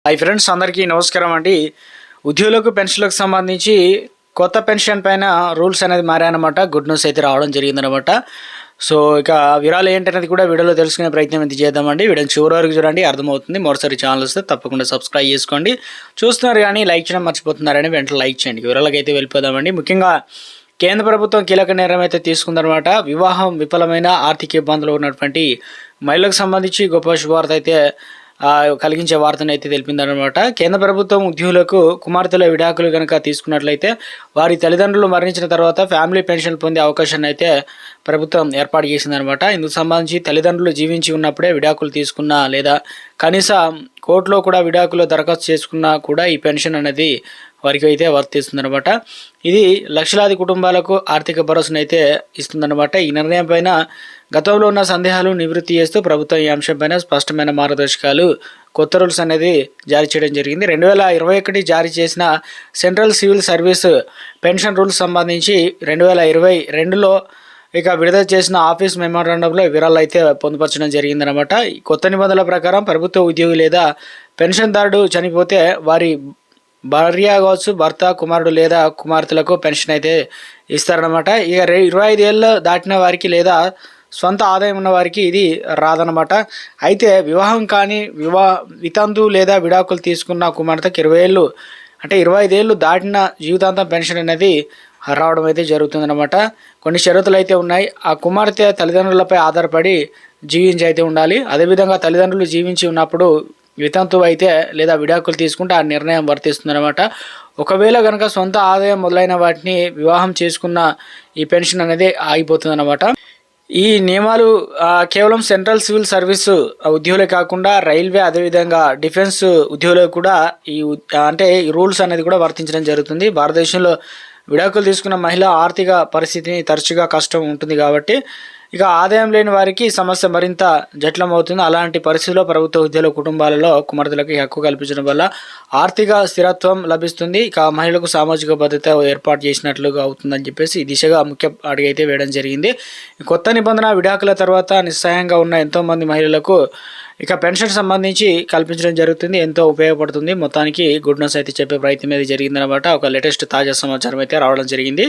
Hi friends, అందరికీ నమస్కారం అండి. ఉద్యోగులకు పెన్షన్లకు సంబంధించి కొత్త పెన్షన్ పైన రూల్స్ అనేది మారాయన్నమాట. గుడ్ న్యూస్ అయితే రావడం జరిగిందనమాట. సో ఇక వివరాలు ఏంటనేది కూడా వీడియోలో తెలుసుకునే ప్రయత్నం అయితే చేద్దామండి. వీడియోని చివరి వరకు చూడండి, అర్థమవుతుంది. మరోసారి ఛానల్ వస్తే తప్పకుండా సబ్స్క్రైబ్ చేసుకోండి. చూస్తున్నారు కానీ లైక్ చేయడం మర్చిపోతున్నారని వెంటనే లైక్ చేయండి. వివరాలకు అయితే వెళ్ళిపోదామండి. ముఖ్యంగా కేంద్ర ప్రభుత్వం కీలక నిర్ణయం అయితే తీసుకుందనమాట. వివాహం విఫలమైన ఆర్థిక ఇబ్బందులు ఉన్నటువంటి మహిళలకు సంబంధించి గొప్ప శుభవార్త అయితే కలిగించే వార్తను అయితే తెలిపిందనమాట. కేంద్ర ప్రభుత్వం ఉద్యోగులకు కుమార్తెల విడాకులు కనుక తీసుకున్నట్లయితే వారి తల్లిదండ్రులు మరణించిన తర్వాత ఫ్యామిలీ పెన్షన్ పొందే అవకాశాన్ని అయితే ప్రభుత్వం ఏర్పాటు చేసిందనమాట. ఇందుకు సంబంధించి తల్లిదండ్రులు జీవించి ఉన్నప్పుడే విడాకులు తీసుకున్నా లేదా కనీస కోర్టులో కూడా విడాకులు దరఖాస్తు చేసుకున్నా కూడా ఈ పెన్షన్ అనేది వారికి అయితే వర్తిస్తుందనమాట. ఇది లక్షలాది కుటుంబాలకు ఆర్థిక భరోసాను అయితే ఇస్తుందన్నమాట. ఈ నిర్ణయం పైన గతంలో ఉన్న సందేహాలు నివృత్తి చేస్తూ ప్రభుత్వం ఈ అంశంపైన స్పష్టమైన మార్గదర్శకాలు, కొత్త రూల్స్ అనేది జారీ చేయడం జరిగింది. 2021 జారీ చేసిన central civil service pension rules సంబంధించి 2022లో ఇక విడుదల చేసిన ఆఫీస్ మెమోరాండంలో వివరాలు అయితే పొందుపరచడం జరిగిందనమాట. ఈ కొత్త నిబంధనల ప్రకారం ప్రభుత్వ ఉద్యోగి లేదా పెన్షన్దారుడు చనిపోతే వారి భార్య కావచ్చు, భర్త, కుమారుడు లేదా కుమార్తెలకు పెన్షన్ అయితే ఇస్తారనమాట. ఇక 25 ఏళ్ళు దాటిన వారికి లేదా సొంత ఆదాయం ఉన్న వారికి ఇది రాదనమాట. అయితే వివాహం కానీ వితంతు లేదా విడాకులు తీసుకున్న కుమార్తెకు 20 ఏళ్ళు అంటే 25 ఏళ్ళు దాటిన జీవితాంతం పెన్షన్ అనేది రావడం అయితే జరుగుతుందన్నమాట. కొన్ని షరతులు అయితే ఉన్నాయి. ఆ కుమార్తె తల్లిదండ్రులపై ఆధారపడి జీవించి అయితే ఉండాలి. అదేవిధంగా తల్లిదండ్రులు జీవించి ఉన్నప్పుడు వితంతువు అయితే లేదా విడాకులు తీసుకుంటే ఆ నిర్ణయం వర్తిస్తుందన్నమాట. ఒకవేళ కనుక సొంత ఆదాయం మొదలైన వాటిని వివాహం చేసుకున్న ఈ పెన్షన్ అనేది ఆగిపోతుందన్నమాట. ఈ నియమాలు కేవలం సెంట్రల్ సివిల్ సర్వీస్ ఉద్యోగులే కాకుండా రైల్వే, అదేవిధంగా డిఫెన్స్ ఉద్యోగులకు కూడా ఈ రూల్స్ అనేది కూడా వర్తించడం జరుగుతుంది. భారతదేశంలో విడాకులు తీసుకున్న మహిళ ఆర్థిక పరిస్థితిని తరచుగా కష్టం ఉంటుంది కాబట్టి ఇక ఆదాయం లేని వారికి సమస్య మరింత జటిలం అవుతుంది. అలాంటి పరిస్థితుల్లో ప్రభుత్వ ఉద్యోగుల కుటుంబాలలో కుమార్తెలకు హక్కు కల్పించడం వల్ల ఆర్థిక స్థిరత్వం లభిస్తుంది. ఇక మహిళలకు సామాజిక భద్రత ఏర్పాటు చేసినట్లుగా అవుతుందని చెప్పేసి ఈ దిశగా ముఖ్య అడుగు అయితే వేయడం జరిగింది. కొత్త నిబంధన విడాకుల తర్వాత నిస్సహాయంగా ఉన్న ఎంతోమంది మహిళలకు ఇక పెన్షన్ సంబంధించి కల్పించడం జరుగుతుంది. ఎంతో ఉపయోగపడుతుంది. మొత్తానికి గుడ్ న్యూస్ అయితే చెప్పే ప్రయత్నం అయితే జరిగిందనమాట. ఒక లేటెస్ట్ తాజా సమాచారం అయితే రావడం జరిగింది.